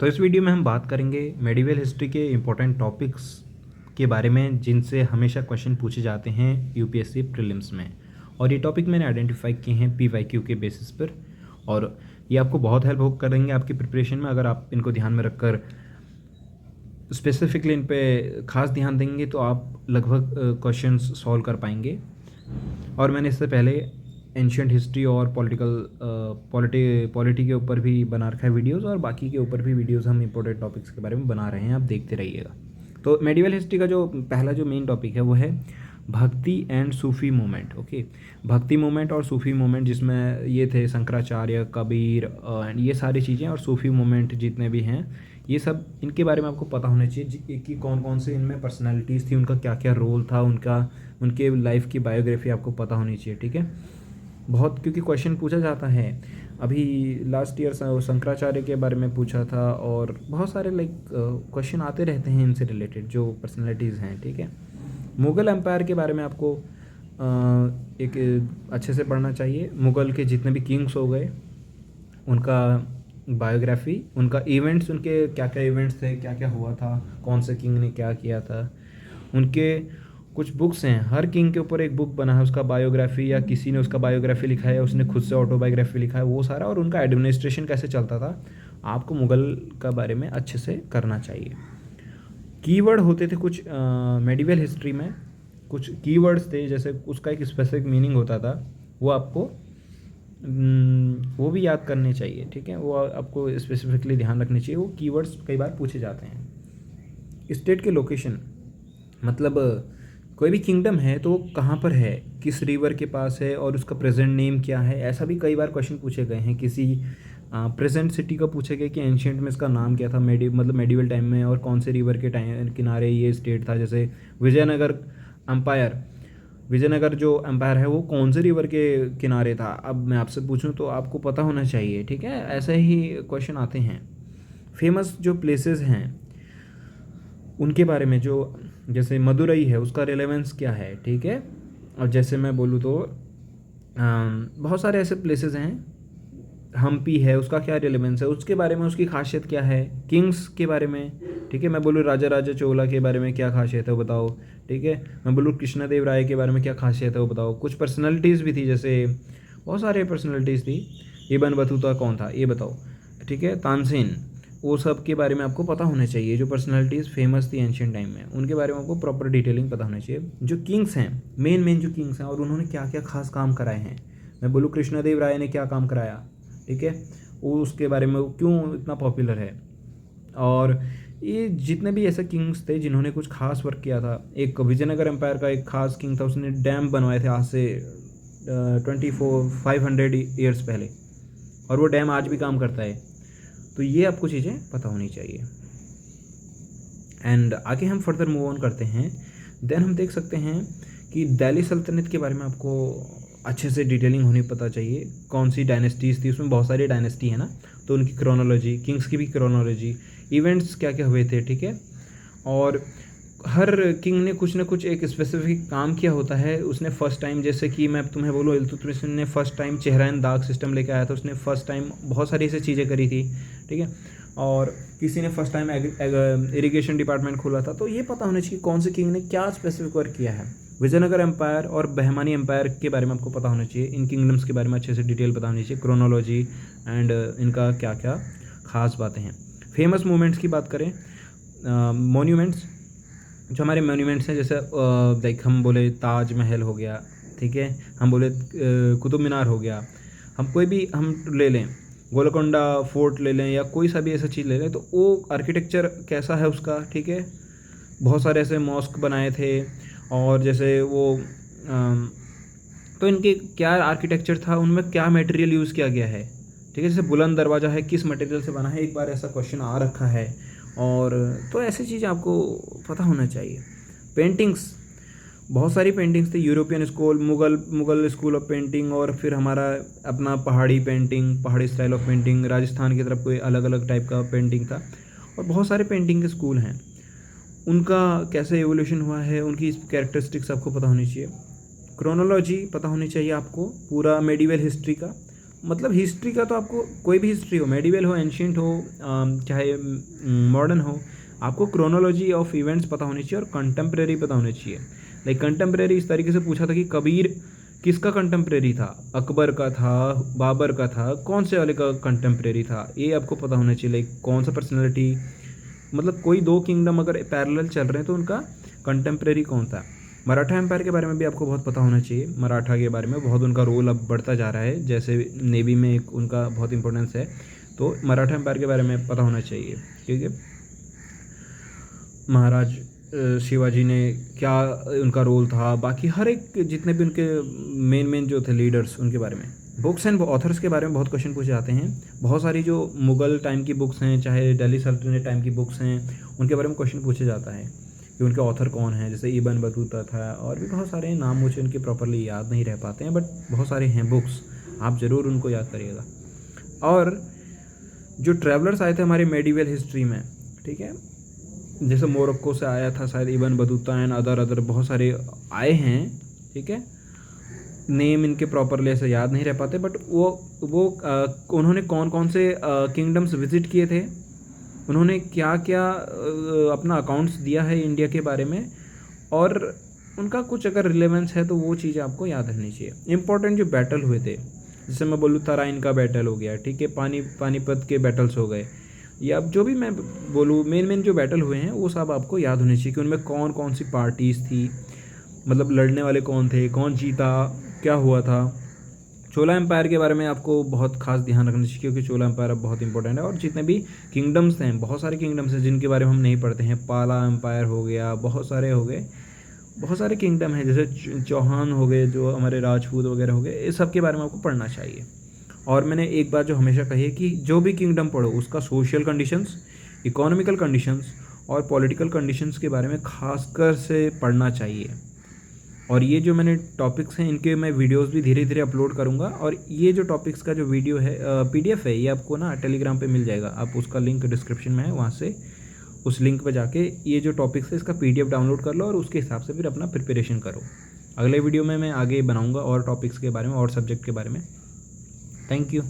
तो इस वीडियो में हम बात करेंगे मेडिवल हिस्ट्री के इम्पोर्टेंट टॉपिक्स के बारे में जिनसे हमेशा क्वेश्चन पूछे जाते हैं यूपीएससी प्रीलिम्स में। और ये टॉपिक मैंने आइडेंटिफाई किए हैं पीवाईक्यू के बेसिस पर, और ये आपको बहुत हेल्प करेंगे आपकी प्रिपरेशन में। अगर आप इनको ध्यान में रखकर स्पेसिफिकली इन पे खास ध्यान देंगे तो आप लगभग क्वेश्चंस सॉल्व कर पाएंगे। और मैंने इससे पहले एंशियंट हिस्ट्री और पॉलिटी के ऊपर भी बना रखा है वीडियोस, और बाकी के ऊपर भी वीडियोस हम इंपॉर्टेंट टॉपिक्स के बारे में बना रहे हैं, आप देखते रहिएगा। तो मेडिवल हिस्ट्री का जो पहला जो मेन टॉपिक है वो है भक्ति एंड सूफी मूवमेंट। ओके, भक्ति मूवमेंट और सूफी मूवमेंट, जिसमें ये थे शंकराचार्य, कबीर एंड ये सारी चीज़ें, और सूफी मूवमेंट जितने भी हैं ये सब, इनके बारे में आपको पता होना चाहिए कि कौन कौन से इनमें पर्सनालिटीज़ थी, उनका क्या क्या रोल था, उनके लाइफ की बायोग्राफी आपको पता होनी चाहिए। ठीक है, बहुत, क्योंकि क्वेश्चन पूछा जाता है। अभी लास्ट ईयर शंकराचार्य के बारे में पूछा था, और बहुत सारे क्वेश्चन आते रहते हैं इनसे रिलेटेड जो पर्सनैलिटीज़ हैं। ठीक है, मुग़ल एम्पायर के बारे में आपको एक अच्छे से पढ़ना चाहिए। मुग़ल के जितने भी किंग्स हो गए उनका बायोग्राफी, उनका इवेंट्स, उनके क्या क्या इवेंट्स थे, क्या क्या हुआ था, कौन से किंग ने क्या किया था, उनके कुछ बुक्स हैं, हर किंग के ऊपर एक बुक बना है उसका बायोग्राफी, या किसी ने उसका बायोग्राफी लिखा है, उसने खुद से ऑटोबायोग्राफी लिखा है, वो सारा, और उनका एडमिनिस्ट्रेशन कैसे चलता था, आपको मुग़ल का बारे में अच्छे से करना चाहिए। कीवर्ड होते थे कुछ मेडिवल हिस्ट्री में, कुछ कीवर्ड्स थे, जैसे उसका एक स्पेसिफिक मीनिंग होता था, वो आपको वो भी याद करने चाहिए। ठीक है, वो आपको स्पेसिफिकली ध्यान रखने चाहिए, वो कीवर्ड्स कई बार पूछे जाते हैं। स्टेट के लोकेशन, मतलब कोई भी किंगडम है तो वो कहाँ पर है, किस रिवर के पास है, और उसका प्रेजेंट नेम क्या है, ऐसा भी कई बार क्वेश्चन पूछे गए हैं। किसी प्रेजेंट सिटी का पूछे गए कि एंशियंट में इसका नाम क्या था, मतलब मेडिवल टाइम में, और कौन से रिवर के किनारे ये स्टेट था। जैसे विजयनगर एम्पायर, विजयनगर जो एम्पायर है वो कौन से रिवर के किनारे था, अब मैं आपसे पूछूं तो आपको पता होना चाहिए। ठीक है, ऐसे ही क्वेश्चन आते हैं। फेमस जो प्लेसेस हैं उनके बारे में, जो जैसे मदुरई है उसका रेलेवेंस क्या है। ठीक है, और जैसे मैं बोलूँ तो बहुत सारे ऐसे प्लेसेस हैं, हम्पी है, उसका क्या रेलेवेंस है, उसके बारे में उसकी खासियत क्या है। किंग्स के बारे में, ठीक है, मैं बोलूँ राजा राजा चोला के बारे में क्या खासियत है वो बताओ। ठीक है, मैं बोलूँ कृष्णदेव राय के बारे में क्या खासियत है वो बताओ। कुछ पर्सनैलिटीज़ भी थी, जैसे बहुत सारे पर्सनैलिटीज़ थी। इबन बतूता कौन था ये बताओ। ठीक है, तानसेन, वो सब के बारे में आपको पता होना चाहिए। जो पर्सनैलिटीज़ फेमस थी एंशियंट टाइम में उनके बारे में आपको प्रॉपर डिटेलिंग पता होना चाहिए। जो किंग्स हैं, मेन जो किंग्स हैं, और उन्होंने क्या क्या खास काम कराए हैं। मैं बोलूँ कृष्णदेव राय ने क्या काम कराया, ठीक है, वो उसके बारे में क्यों इतना पॉपुलर है। और ये जितने भी ऐसे किंग्स थे जिन्होंने कुछ खास वर्क किया था। एक विजयनगर एम्पायर का एक खास किंग था, उसने डैम बनवाए थे आज से 500 ईयर्स पहले, और वो डैम आज भी काम करता है। तो ये आपको चीज़ें पता होनी चाहिए। एंड आगे हम फर्दर मूव ऑन करते हैं। देन हम देख सकते हैं कि दिल्ली सल्तनत के बारे में आपको अच्छे से डिटेलिंग होनी पता चाहिए। कौन सी डायनेस्टीज़ थी, उसमें बहुत सारी डायनेस्टी है ना, तो उनकी क्रोनोलॉजी, किंग्स की भी क्रोनोलॉजी, इवेंट्स क्या क्या हुए थे। ठीक है, और हर किंग ने कुछ ना कुछ एक स्पेसिफिक काम किया होता है। उसने फर्स्ट टाइम, जैसे कि मैं तुम्हें बोलूँ, इल्तुतमिश ने फर्स्ट टाइम चेहरा एंड दाग सिस्टम लेके आया था, उसने फर्स्ट टाइम बहुत सारी ऐसी चीज़ें करी थी। ठीक है, और किसी ने फर्स्ट टाइम इरिगेशन डिपार्टमेंट खोला था। तो ये पता होना चाहिए कौन से किंग ने क्या स्पेसिफिक वर्क किया है। विजयनगर एम्पायर और बहमानी एम्पायर के बारे में आपको पता होना चाहिए। इन किंगडम्स के बारे में अच्छे से डिटेल पता होनी चाहिए, क्रोनोलॉजी एंड इनका क्या क्या खास बातें हैं। फेमस मूवमेंट्स की बात करें, मोन्यूमेंट्स, जो हमारे मोन्यूमेंट्स हैं, जैसे लाइक हम बोले ताजमहल हो गया, ठीक है, हम बोले कुतुब मीनार हो गया, हम कोई भी हम ले लें, गोलकोंडा फोर्ट ले लें, या कोई सा भी ऐसा चीज़ ले लें, तो वो आर्किटेक्चर कैसा है उसका। ठीक है, बहुत सारे ऐसे मॉस्क बनाए थे, और जैसे वो तो इनके क्या आर्किटेक्चर था, उनमें क्या मटेरियल यूज़ किया गया है। ठीक है, जैसे बुलंद दरवाज़ा है, किस मटेरियल से बना है, एक बार ऐसा क्वेश्चन आ रखा है। और तो ऐसी चीज़ आपको पता होना चाहिए। पेंटिंग्स, बहुत सारी पेंटिंग्स थी, European school, Mughal school of painting, और फिर हमारा अपना पहाड़ी पेंटिंग, पहाड़ी स्टाइल ऑफ पेंटिंग, राजस्थान की तरफ कोई अलग अलग टाइप का पेंटिंग था। और बहुत सारे पेंटिंग के स्कूल हैं, उनका कैसे एवोल्यूशन हुआ है, उनकी कैरेक्टरिस्टिक्स आपको पता होनी चाहिए। क्रोनोलॉजी पता होनी चाहिए आपको पूरा मेडिवल हिस्ट्री का। मतलब हिस्ट्री का तो आपको कोई भी हिस्ट्री हो, मेडिवल हो, एंशियंट हो, चाहे मॉडर्न हो, आपको क्रोनोलॉजी ऑफ इवेंट्स पता होनी चाहिए और कंटेम्प्रेरी पता होनी चाहिए। लाइक कंटेम्प्रेरी इस तरीके से पूछा था कि कबीर किसका कंटेम्प्रेरी था, अकबर का था, बाबर का था, कौन से वाले का कंटेम्प्रेरी था, ये आपको पता होना चाहिए। लाइक कौन सा पर्सनैलिटी, मतलब कोई दो किंगडम अगर पैरेलल चल रहे हैं तो उनका कंटेम्प्रेरी कौन था। मराठा एम्पायर के बारे में भी आपको बहुत पता होना चाहिए। मराठा के बारे में बहुत उनका रोल अब बढ़ता जा रहा है, जैसे नेवी में एक उनका बहुत इंपॉर्टेंस है, तो मराठा एम्पायर के बारे में पता होना चाहिए। ठीक है, महाराज शिवाजी ने क्या उनका रोल था, बाकी हर एक जितने भी उनके मेन जो थे लीडर्स, उनके बारे में। बुक्स एंड ऑथर्स के बारे में बहुत क्वेश्चन पूछे जाते हैं। बहुत सारी जो मुग़ल टाइम की बुक्स हैं, चाहे दिल्ली सल्तनत टाइम की बुक्स हैं, उनके बारे में क्वेश्चन पूछे जाता है कि उनके ऑथर कौन हैं। जैसे इब्न बतूता था, और भी बहुत सारे नाम मुझे उनके प्रॉपरली याद नहीं रह पाते हैं, बट बहुत सारे हैं बुक्स, आप ज़रूर उनको याद करिएगा। और जो ट्रैवलर्स आए थे हमारे मेडिवल हिस्ट्री में, ठीक है, जैसे मोरक्को से आया था शायद इब्न बतूता एंड अदर बहुत सारे आए हैं। ठीक है, नेम इनके प्रॉपरली ऐसे याद नहीं रह पाते, बट वो उन्होंने कौन कौन से किंगडम्स विज़िट किए थे, उन्होंने क्या क्या अपना अकाउंट्स दिया है इंडिया के बारे में, और उनका कुछ अगर रिलेवेंस है तो वो चीज़ आपको याद रखनी चाहिए। इंपॉर्टेंट जो बैटल हुए थे, जैसे मैं बोलूँ तराइन का बैटल हो गया, ठीक है, पानीपत के बैटल्स हो गए, या अब जो भी मैं बोलूँ मेन जो बैटल हुए हैं वो सब आपको याद होने चाहिए कि उनमें कौन कौन सी पार्टीज़ थी, मतलब लड़ने वाले कौन थे, कौन जीता, क्या हुआ था। चोला एम्पायर के बारे में आपको बहुत खास ध्यान रखना चाहिए, क्योंकि चोला एम्पायर अब बहुत इंपॉर्टेंट है। और जितने भी किंगडम्स हैं, बहुत सारे किंगडम्स हैं जिनके बारे में हम नहीं पढ़ते हैं। पाला एम्पायर हो गया, बहुत सारे हो गए, बहुत सारे किंगडम हैं, जैसे चौहान हो गए, जो हमारे राजपूत वगैरह हो गए, इस सब के बारे में आपको पढ़ना चाहिए। और मैंने एक बात जो हमेशा कही है कि जो भी किंगडम पढ़ो उसका सोशल कंडीशंस, इकोनॉमिकल कंडीशंस और पॉलिटिकल कंडीशंस के बारे में खासकर से पढ़ना चाहिए। और ये जो मैंने टॉपिक्स हैं इनके मैं वीडियोस भी धीरे धीरे अपलोड करूँगा, और ये जो टॉपिक्स का जो वीडियो है PDF है, ये आपको ना टेलीग्राम पे मिल जाएगा, आप उसका लिंक डिस्क्रिप्शन में है, वहाँ से उस लिंक पे जाके ये जो टॉपिक्स है इसका PDF डाउनलोड कर लो और उसके हिसाब से फिर अपना प्रिपरेशन करो। अगले वीडियो में मैं आगे बनाऊँगा और टॉपिक्स के बारे में और सब्जेक्ट के बारे में। Thank you.